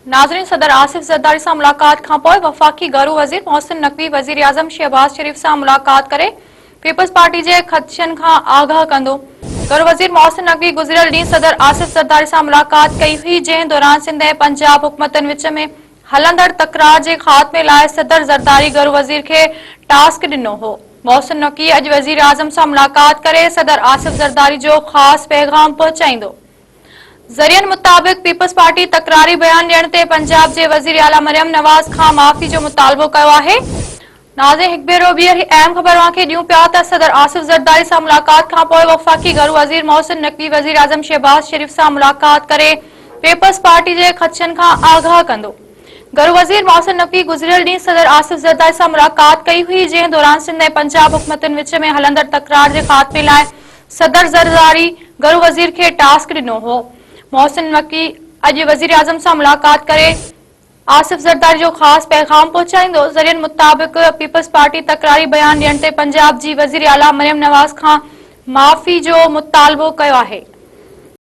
नाज़रीन, सदर आसिफ ज़रदारी से मुलाकात खां पोइ वफ़ाक़ी घरू वज़ीर मोहसिन नक़वी वज़ीर आज़म शहबाज शरीफ से मुलाकात करे पीपल्स पार्टी के ख़दशनि खां आगाह कंदो। घरू वज़ीर मोहसिन नक़वी गुज़िरियल ॾींहुं सदर आसिफ ज़रदारी से मुलाकात कई हुई, जंहिं दौरान सिंध ऐं पंजाब हुकूमतनि विच में हलंदड़ तकरार के ख़ात्मे लाइ सदर ज़रदारी घरू वज़ीर के टास्क ॾिनो हो। मोहसिन नक़वी अॼु वज़ीर आज़म से मुलाकात करे सदर आसिफ ज़रदारी जो ख़ास पैगाम पहुचाईंदो। ज़रियनि मुताबिक़ पीपल्स पार्टी तकरारी बयान ॾियण ते पंजाब के वज़ीर आला मरियम नवाज़ खां माफ़ी जो मुतालबो कयो आहे। नाज़रीन, हिकु भेरो ॿीहर अहम ख़बर खे ॾियूं पिया त सदर आसिफ ज़रदारी से मुलाकात खां पोइ वफ़ाक़ी घरू वज़ीर मोहसिन नक़वी वज़ीर आज़म शहबाज शरीफ से मुलाकात करे पीपल्स पार्टी के ख़दशनि खां आगाह कंदो। घरू वज़ीर मोहसिन नक़वी गुज़िरियल ॾींहुं सदर आसिफ ज़रदारी से मुलाकात कई हुई, जंहिं दौरान सिंध ऐं पंजाब हुकूमतनि विच में हलंदड़ तकरार के ख़ात्मे लाइ सदर ज़रदारी घरू वज़ीर के टास्क ॾिनो हो। मोहसिन नक़वी अॼु वज़ीर आज़म से मुलाकात करे आसिफ ज़रदारी जो ख़ास पैगाम पहुचाईंदो। ज़रियनि मुताबिक़ पीपल्स पार्टी तकरारी बयान ॾियण ते पंजाब जी वज़ीर आला मरियम नवाज़ खां माफ़ी जो मुतालबो कयो आहे।